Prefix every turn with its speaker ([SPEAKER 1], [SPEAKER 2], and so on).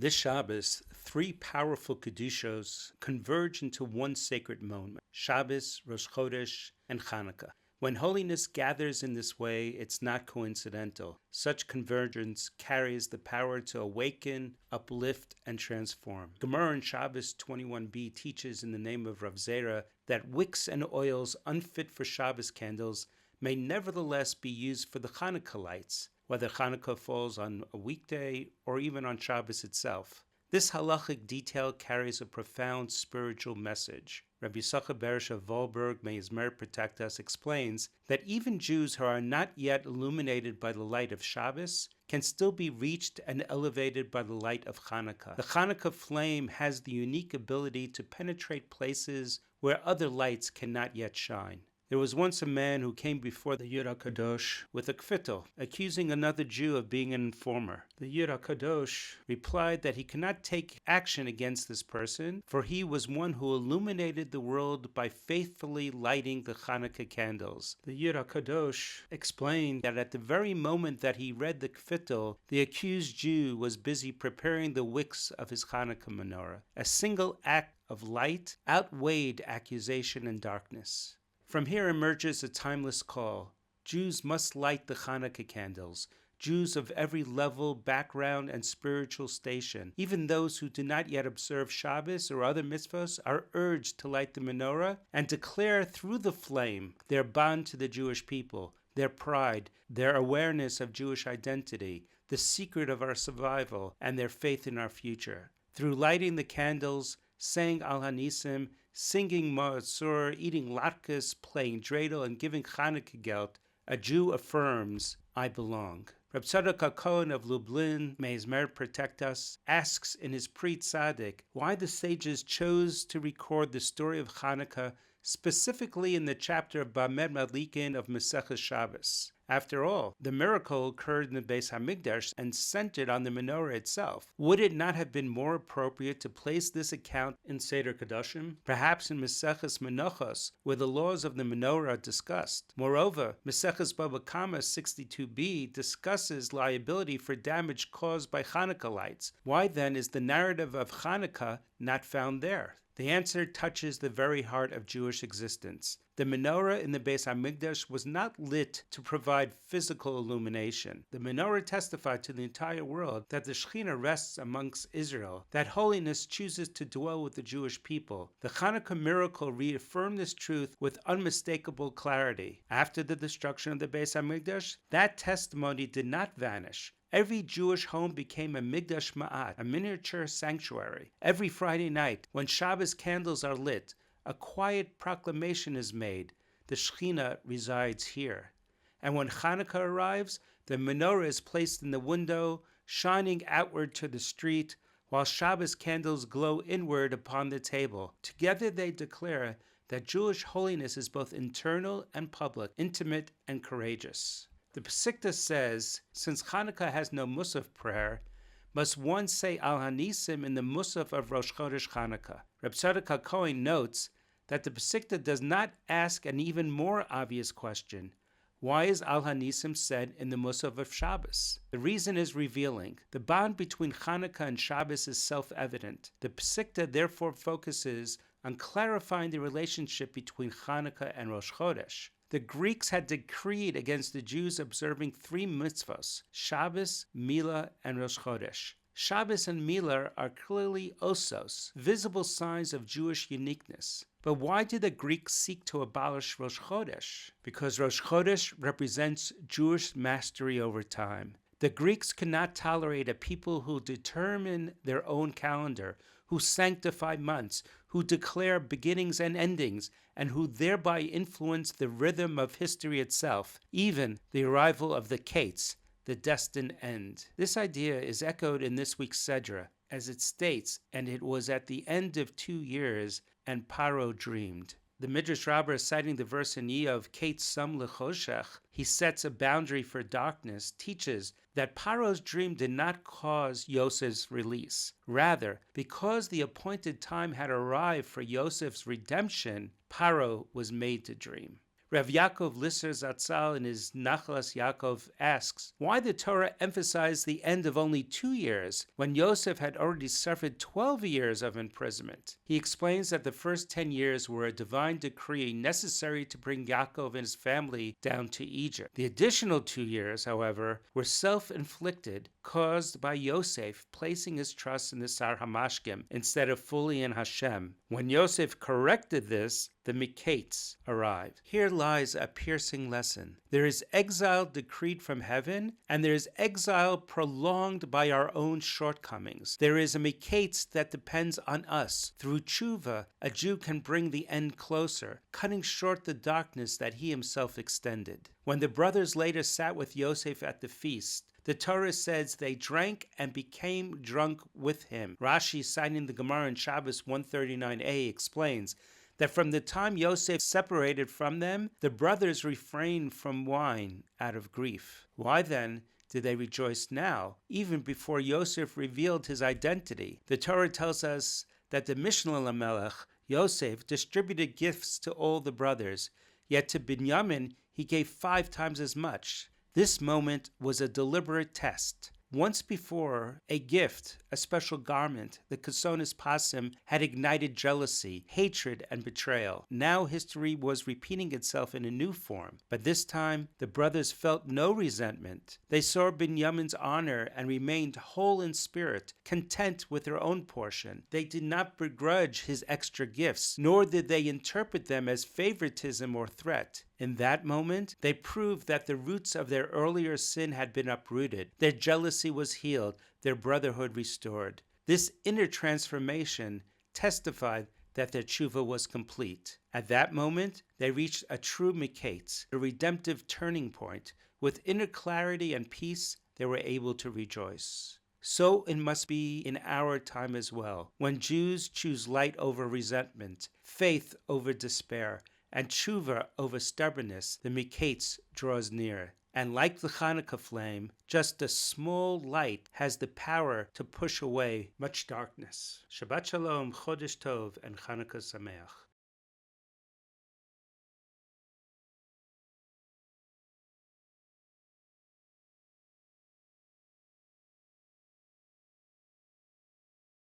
[SPEAKER 1] This Shabbos, three powerful Kedushos converge into one sacred moment: Shabbos, Rosh Chodesh, and Chanukah. When holiness gathers in this way, it's not coincidental. Such convergence carries the power to awaken, uplift, and transform. Gemara in Shabbos 21b teaches in the name of Rav Zera that wicks and oils unfit for Shabbos candles may nevertheless be used for the Chanukah lights, whether Chanukah falls on a weekday or even on Shabbos itself. This halachic detail carries a profound spiritual message. Rabbi Yisachar Beresh of Volberg, may his merit protect us, explains that even Jews who are not yet illuminated by the light of Shabbos can still be reached and elevated by the light of Chanukah. The Chanukah flame has the unique ability to penetrate places where other lights cannot yet shine. There was once a man who came before the Yid HaKadosh with a kfittel, accusing another Jew of being an informer. The Yid HaKadosh replied that he cannot take action against this person, for he was one who illuminated the world by faithfully lighting the Chanukah candles. The Yid HaKadosh explained that at the very moment that he read the kfittel, the accused Jew was busy preparing the wicks of his Chanukah menorah. A single act of light outweighed accusation and darkness. From here emerges a timeless call. Jews must light the Chanukah candles. Jews of every level, background, and spiritual station, even those who do not yet observe Shabbos or other mitzvahs, are urged to light the menorah and declare through the flame their bond to the Jewish people, their pride, their awareness of Jewish identity, the secret of our survival, and their faith in our future. Through lighting the candles, saying Al Hanisim, singing Ma'asur, eating latkes, playing dreidel, and giving Chanukah gelt, a Jew affirms, I belong. Reb Tzadok Cohen of Lublin, may his merit protect us, asks in his Pri Tzadik why the sages chose to record the story of Chanukah specifically in the chapter of Bamed Madlikin of Maseches Shabbos. After all, the miracle occurred in the Beis Hamikdash and centered on the menorah itself. Would it not have been more appropriate to place this account in Seder Kedoshim, perhaps in Maseches Menachos, where the laws of the menorah are discussed? Moreover, Maseches Baba Kama 62b discusses liability for damage caused by Chanukah lights. Why then is the narrative of Chanukah not found there? The answer touches the very heart of Jewish existence. The menorah in the Beis Hamikdash was not lit to provide physical illumination. The menorah testified to the entire world that the Shekhinah rests amongst Israel, that holiness chooses to dwell with the Jewish people. The Chanukah miracle reaffirmed this truth with unmistakable clarity. After the destruction of the Beis Hamikdash, that testimony did not vanish. Every Jewish home became a Migdash Ma'at, a miniature sanctuary. Every Friday night, when Shabbos candles are lit, a quiet proclamation is made: the Shekhinah resides here. And when Chanukah arrives, the menorah is placed in the window, shining outward to the street, while Shabbos candles glow inward upon the table. Together they declare that Jewish holiness is both internal and public, intimate and courageous. The Pesikta says, since Chanukah has no Musaf prayer, must one say Al Hanisim in the Musaf of Rosh Chodesh Chanukah. Reb Tzadok HaKohen notes that the Pesikta does not ask an even more obvious question: why is Al Hanisim said in the Musaf of Shabbos? The reason is revealing. The bond between Chanukah and Shabbos is self-evident. The Pesikta therefore focuses on clarifying the relationship between Chanukah and Rosh Chodesh. The Greeks had decreed against the Jews observing three mitzvahs: Shabbos, Milah, and Rosh Chodesh. Shabbos and Milah are clearly osos, visible signs of Jewish uniqueness. But why did the Greeks seek to abolish Rosh Chodesh? Because Rosh Chodesh represents Jewish mastery over time. The Greeks could not tolerate a people who determine their own calendar, who sanctify months, who declare beginnings and endings, and who thereby influence the rhythm of history itself, even the arrival of the Kates, the destined end. This idea is echoed in this week's Sedra, as it states, and it was at the end of 2 years, and Paro dreamed. The Midrash Rabbah, citing the verse in Iyov, Kate Sam Lechoshech, he sets a boundary for darkness, teaches that Paro's dream did not cause Yosef's release. Rather, because the appointed time had arrived for Yosef's redemption, Paro was made to dream. Rav Yaakov Lisser Zatzal in his Nachlas Yaakov asks why the Torah emphasized the end of only 2 years when Yosef had already suffered 12 years of imprisonment. He explains that the first 10 years were a divine decree necessary to bring Yaakov and his family down to Egypt. The additional 2 years, however, were self-inflicted, caused by Yosef placing his trust in the Sar Hamashkim instead of fully in Hashem. When Yosef corrected this, the Mikeitz arrived. Here lies a piercing lesson. There is exile decreed from heaven, and there is exile prolonged by our own shortcomings. There is a Mikeitz that depends on us. Through tshuva, a Jew can bring the end closer, cutting short the darkness that he himself extended. When the brothers later sat with Yosef at the feast, the Torah says they drank and became drunk with him. Rashi, citing the Gemara in Shabbos 139a, explains that from the time Yosef separated from them, the brothers refrained from wine out of grief. Why then did they rejoice now, even before Yosef revealed his identity? The Torah tells us that the Mishnah Lamelech, Yosef, distributed gifts to all the brothers, yet to Binyamin he gave 5 times as much. This moment was a deliberate test. Once before, a gift, a special garment, the Kesonis Pasim, had ignited jealousy, hatred, and betrayal. Now history was repeating itself in a new form, but this time the brothers felt no resentment. They saw Binyamin's honor and remained whole in spirit, content with their own portion. They did not begrudge his extra gifts, nor did they interpret them as favoritism or threat. In that moment, they proved that the roots of their earlier sin had been uprooted. Their jealousy was healed, their brotherhood restored. This inner transformation testified that their tshuva was complete. At that moment, they reached a true Mikeitz, a redemptive turning point. With inner clarity and peace, they were able to rejoice. So it must be in our time as well, when Jews choose light over resentment, faith over despair, and tshuva over stubbornness, the Mikeitz draws near. And like the Chanukah flame, just a small light has the power to push away much darkness. Shabbat Shalom, Chodesh Tov, and Chanukah Sameach.